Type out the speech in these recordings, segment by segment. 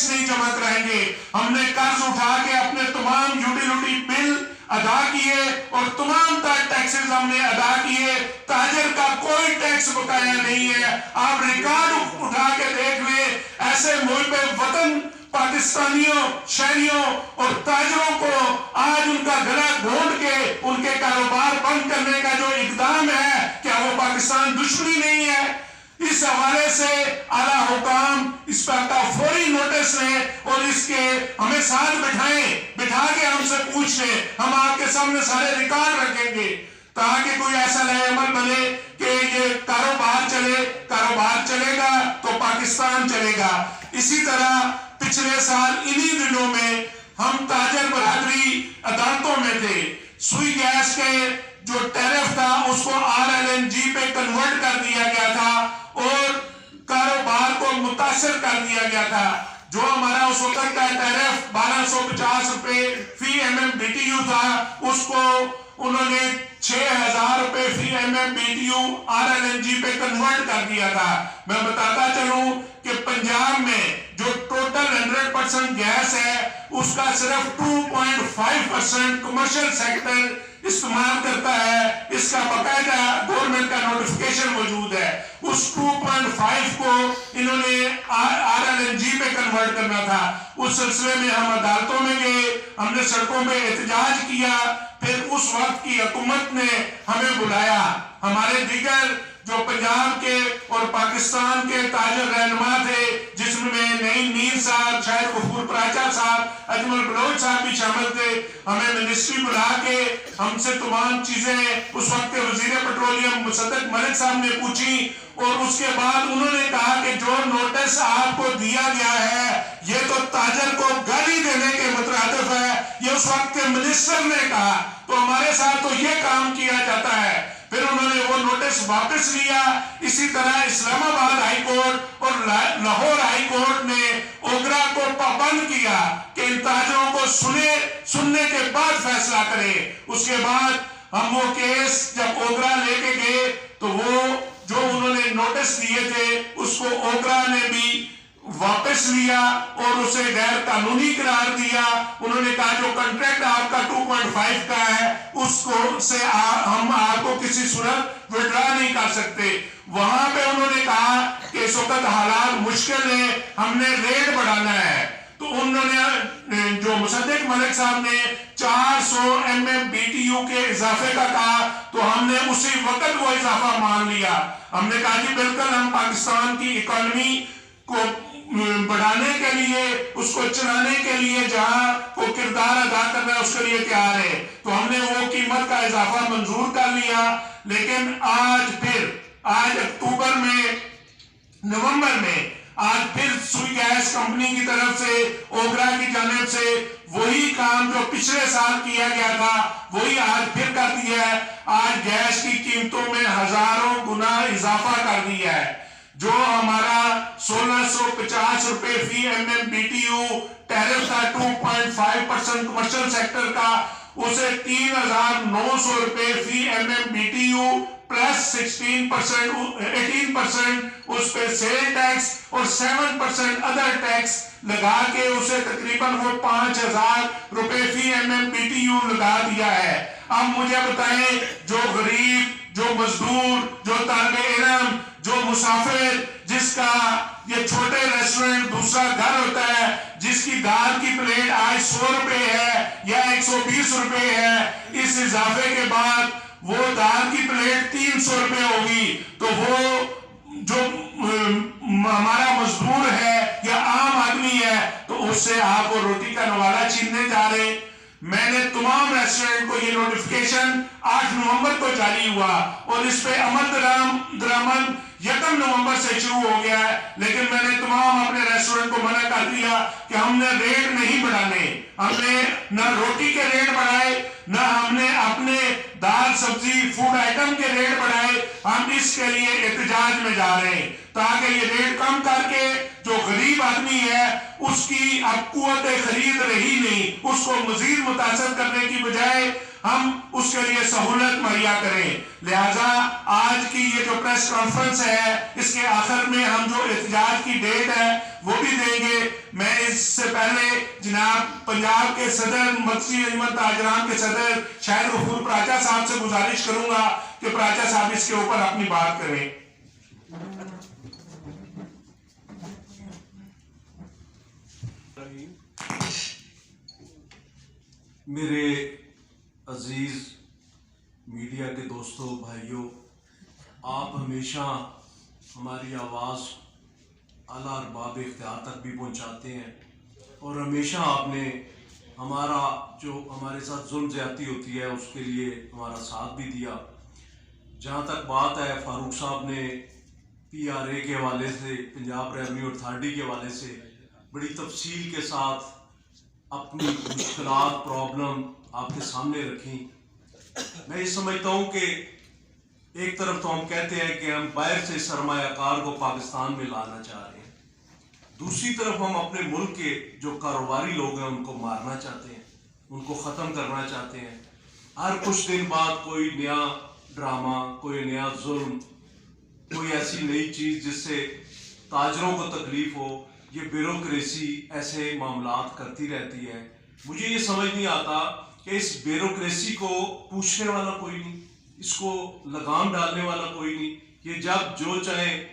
Tax نہیں جمع کرائیں گے. ہم نے قرض اٹھا کے اپنے تمام یوٹیلیٹی بل ادا کیے اور تمام ٹیکسز ہم نے ادا کیے. تاجر کا کوئی ٹیکس بقایا نہیں ہے. آپ ریکارڈ اٹھا کے دیکھ لیں. ایسے محب وطن پاکستانیوں، شہریوں اور تاجروں کو آج ان کا گلا گھونٹ کے ان کے کاروبار بند کرنے کا جو اقدام ہے، کیا وہ پاکستان دشمنی نہیں ہے؟ اس حوالے سے اعلیٰ حکام اس پر کا فوری نوٹس لیں اور اس کے ہمیں ساتھ بٹھا کے ہم سے پوچھ لیں. ہم آپ کے سامنے سارے ریکارڈ رکھیں گے تاکہ کوئی ایسا نئے عمل بنے کہ یہ کاروبار چلے گا تو پاکستان چلے گا. اسی طرح پچھلے سال انہی دنوں میں ہم تاجر برادری عدالتوں میں تھے. سوئی گیس کے جو ٹیرف تھا اس کو RLNG پہ کنورٹ کر دیا گیا تھا اور کاروبار کو متاثر کر دیا گیا تھا. جو ہمارا اس وقت کا ٹیرف 1250 روپے فی MMBTU تھا، اس کو انہوں نے 6000 روپے فی MMBTU RLNG پہ کنورٹ کر دیا تھا. میں بتاتا چلوں کہ پنجاب میں جو ٹوٹل 100% گیس ہے اس کا صرف 2.5% کمرشل سیکٹر استعمال کرتا ہے. اس کا باقاعدہ گورنمنٹ کا نوٹیفکیشن موجود ہے. اس 2.5 کو انہوں نے RLNG پہ کنورٹ کرنا تھا. اس سلسلے میں ہم عدالتوں میں گئے، ہم نے سڑکوں میں احتجاج کیا. پھر اس وقت کی حکومت نے ہمیں بلایا. ہمارے دیگر جو پنجاب کے اور پاکستان کے تاجر رہنما تھے، جس میں نعیم میر صاحب، شاہد غفور پراچا صاحب، اجمل بلوچ صاحب بھی شامل تھے. ہمیں منسٹری بلا کے ہم سے تمام چیزیں اس وقت کے وزیر پیٹرولیم مصدق ملک صاحب نے پوچھی اور اس کے بعد انہوں نے کہا کہ جو نوٹس آپ کو دیا گیا ہے یہ تو تاجر کو گالی دینے کے مترادف ہے. یہ اس وقت کے منسٹر نے کہا. تو ہمارے ساتھ تو یہ کام کیا جاتا ہے. پھر انہوں نے وہ نوٹس واپس لیا. اسی طرح اسلام آباد ہائی کورٹ اور لاہور ہائی کورٹ نے اوگرا کو پابند کیا کہ ان تاجروں کو سننے کے بعد فیصلہ کرے. اس کے بعد ہم وہ کیس جب اوگرا لے کے گئے تو وہ جو انہوں نے نوٹس دیے تھے اس کو اوگرا نے بھی واپس لیا اور اسے غیر قانونی قرار دیا. انہوں نے کہا جو کنٹریکٹ آپ کا 2.5 کا ہے اس کو سے ہم آپ کو کسی صورت وڈرا نہیں کر سکتے. وہاں پہ انہوں نے کہا کہ اس وقت حالات مشکل ہیں، ہم نے ریٹ بڑھانا ہے. تو انہوں نے جو مصدق ملک صاحب نے 400 MMBTU کے اضافے کا کہا تو ہم نے اسی وقت وہ اضافہ مان لیا. ہم نے کہا کہ بالکل ہم پاکستان کی اکانومی کو بڑھانے کے لیے، اس کو چلانے کے لیے جہاں وہ کردار ادا کرنا ہے اس کے لیے تیار ہے. تو ہم نے وہ قیمت کا اضافہ منظور کر لیا. لیکن آج اکتوبر میں، نومبر میں آج پھر سوئی گیس کمپنی کی طرف سے، اوگرا کی جانب سے وہی کام جو پچھلے سال کیا گیا تھا وہی آج پھر کر دیا ہے. آج گیس کی قیمتوں میں ہزاروں گنا اضافہ کر دیا ہے. جو ہمارا 1650 روپے فی MMBTU ٹیرف تھا 2.5% کمرشل سیکٹر کا، اسے 3900 روپے فی MMBTU پلس 18% اس پہ سیل ٹیکس اور 7% ادر ٹیکس لگا کے اسے تقریباً وہ 5000 روپے فی MMBTU لگا دیا ہے. اب مجھے بتائیں، جو غریب، جو مزدور، جو طالب علم، جو مسافر، جس کا یہ چھوٹے ریسٹورنٹ دوسرا گھر ہوتا ہے، جس کی دال کی پلیٹ آج 100 روپے ہے یا 120 روپے ہے، اس اضافے کے بعد وہ دال کی پلیٹ 300 روپے ہوگی. تو وہ جو ہمارا مزدور ہے یا عام آدمی ہے تو اس سے آپ وہ روٹی کا نوالہ چھیننے جا رہے. میں نے تمام ریسٹورنٹ کو یہ نوٹیفکیشن 8 نومبر کو جاری ہوا اور اس پہ عمل درآمد 1 نومبر سے شروع ہو گیا ہے. لیکن میں نے تمام اپنے ریسٹورنٹ کو منع کر دیا کہ ہم نے ریٹ نہیں بڑھانے. ہم نے نہ روٹی کے ریٹ بڑھائے، نہ ہم نے اپنے دال سبزی فوڈ آئٹم کے ریٹ بڑھائے. ہم اس کے لیے احتجاج میں جا رہے ہیں تاکہ یہ ریٹ کم کر کے جو غریب آدمی ہے اس کی اب قوت خرید رہی نہیں، اس کو مزید متاثر کرنے کی بجائے ہم اس کے لیے سہولت مہیا کریں. لہذا آج کی یہ جو پریس کانفرنس ہے اس کے آخر میں ہم جو احتجاج کی ڈیٹ ہے وہ بھی دیں گے. میں اس سے پہلے جناب پنجاب کے صدر مرکزی انجمن تاجران کے صدر شاہد غفور پراچا صاحب سے گزارش کروں گا کہ پراچا صاحب اس کے اوپر اپنی بات کریں. میرے عزیز میڈیا کے دوستوں بھائیوں، آپ ہمیشہ ہماری آواز اعلیٰ ارباب اختیار تک بھی پہنچاتے ہیں اور ہمیشہ آپ نے ہمارا جو ہمارے ساتھ ظلم زیادتی ہوتی ہے اس کے لیے ہمارا ساتھ بھی دیا. جہاں تک بات ہے فاروق صاحب نے PRA کے حوالے سے، پنجاب ریونیو اتھارٹی کے حوالے سے بڑی تفصیل کے ساتھ اپنی مشکلات، پرابلم آپ کے سامنے رکھیں. میں یہ سمجھتا ہوں کہ ایک طرف تو ہم کہتے ہیں کہ ہم باہر سے سرمایہ کار کو پاکستان میں لانا چاہ رہے ہیں، دوسری طرف ہم اپنے ملک کے جو کاروباری لوگ ہیں ان کو مارنا چاہتے ہیں، ان کو ختم کرنا چاہتے ہیں. ہر کچھ دن بعد کوئی نیا ڈرامہ، کوئی نیا ظلم، کوئی ایسی نئی چیز جس سے تاجروں کو تکلیف ہو. یہ بیوروکریسی ایسے معاملات کرتی رہتی ہے. مجھے یہ سمجھ نہیں آتا کہ اس بیوروکریسی کو پوچھنے والا کوئی نہیں، اس کو لگام ڈالنے والا کوئی نہیں. یہ جب جو چاہیں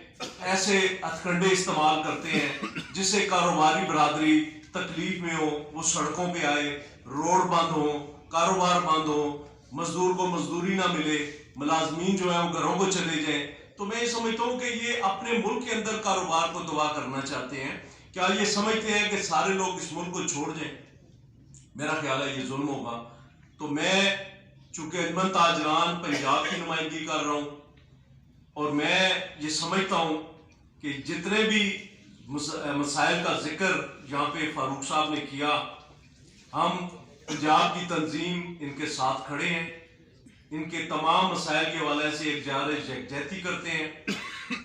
ایسے ہتھکنڈے استعمال کرتے ہیں جس سے کاروباری برادری تکلیف میں ہو، وہ سڑکوں پہ آئے، روڈ بند ہو، کاروبار بند ہو، مزدور کو مزدوری نہ ملے، ملازمین جو ہیں وہ گھروں کو چلے جائیں. تو میں یہ سمجھتا ہوں کہ یہ اپنے ملک کے اندر کاروبار کو تباہ کرنا چاہتے ہیں. کیا یہ سمجھتے ہیں کہ سارے لوگ اس ملک کو چھوڑ جائیں؟ میرا خیال ہے یہ ظلم ہوگا. تو میں چونکہ انجمن تاجران پنجاب کی نمائندگی کر رہا ہوں اور میں یہ سمجھتا ہوں کہ جتنے بھی مسائل کا ذکر یہاں پہ فاروق صاحب نے کیا، ہم پنجاب کی تنظیم ان کے ساتھ کھڑے ہیں. ان کے تمام مسائل کے حوالے سے ایک یکجہتی کرتے ہیں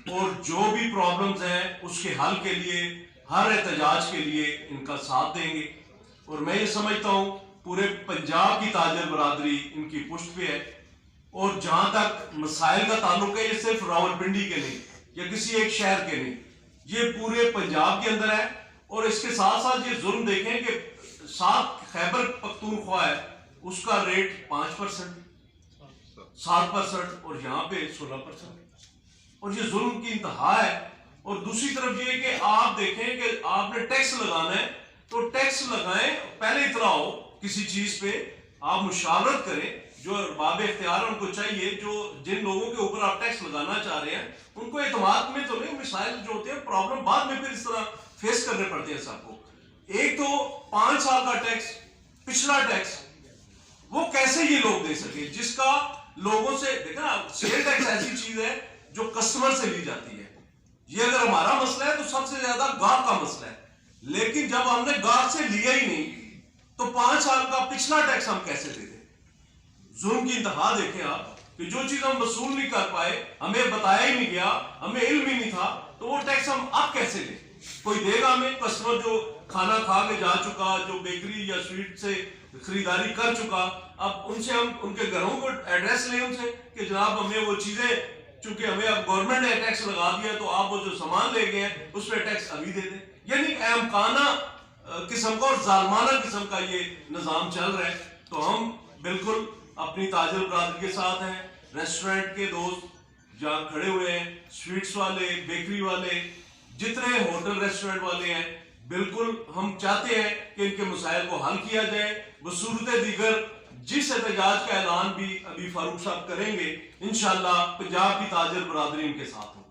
اور جو بھی پرابلمز ہیں اس کے حل کے لیے، ہر احتجاج کے لیے ان کا ساتھ دیں گے. اور میں یہ سمجھتا ہوں پورے پنجاب کی تاجر برادری ان کی پشت پہ ہے. اور جہاں تک مسائل کا تعلق ہے، یہ صرف راولپنڈی کے نہیں یا کسی ایک شہر کے نہیں، یہ پورے پنجاب کے اندر ہے. اور اس کے ساتھ ساتھ یہ ظلم دیکھیں کہ ساتھ خیبر پختونخوا ہے، اس کا ریٹ 5%، 7% اور یہاں پہ 16%. اور یہ ظلم کی انتہا ہے. اور دوسری طرف یہ ہے کہ آپ دیکھیں کہ آپ نے ٹیکس لگانا ہے تو ٹیکس لگائیں، پہلے اطلاع ہو کسی چیز پہ، آپ مشاورت کریں. جو ارباب اختیار ان کو چاہیے، جو جن لوگوں کے اوپر آپ ٹیکس لگانا چاہ رہے ہیں ان کو اعتماد میں تو نہیں. مسائل جو ہوتے ہیں، پرابلم بعد میں پھر اس طرح فیس کرنے پڑتے ہیں سب کو. ایک تو 5 سال کا ٹیکس، پچھلا ٹیکس، وہ کیسے یہ لوگ دے سکے جس کا لوگوں سے دیکھنا. سیل ٹیکس ایسی چیز ہے جو کسٹمر سے لی جاتی ہے. یہ اگر ہمارا مسئلہ ہے تو سب سے زیادہ گاہک کا مسئلہ ہے. لیکن جب ہم نے گاہک سے لیا ہی نہیں تو 5 سال کا پچھلا ٹیکس ہم کیسے دے دیں؟ ظلم کی انتہا دیکھیں آپ کہ جو چیز ہم وصول نہیں کر پائے، ہمیں بتایا ہی نہیں گیا، ہمیں علم ہی نہیں تھا، تو وہ ٹیکس ہم اب کیسے دیں؟ کوئی دے گا ہمیں؟ کسٹمر جو کھانا کھا کے جا چکا، جو بیکری یا سویٹ سے خریداری کر چکا، اب ان سے ہم ان کے گھروں کو ایڈریس لیں ان سے کہ جناب ہمیں وہ چیزیں، چونکہ ہمیں اب گورنمنٹ نے ٹیکس لگا دیا تو آپ وہ جو سامان لے گئے ہیں اس پہ ٹیکس ابھی دے دیں. یعنی احمقانہ قسم کا اور ظالمانہ قسم کا یہ نظام چل رہا ہے. تو ہم بالکل اپنی تاجر برادری کے ساتھ ہیں. ریسٹورنٹ کے دوست جہاں کھڑے ہوئے ہیں، سویٹس والے، بیکری والے، جتنے ہوٹل ریسٹورنٹ والے ہیں، بالکل ہم چاہتے ہیں کہ ان کے مسائل کو حل کیا جائے. بصورت دیگر جس احتجاج کا اعلان بھی ابھی فاروق صاحب کریں گے، انشاءاللہ پنجاب کی تاجر برادری ان کے ساتھ ہوں.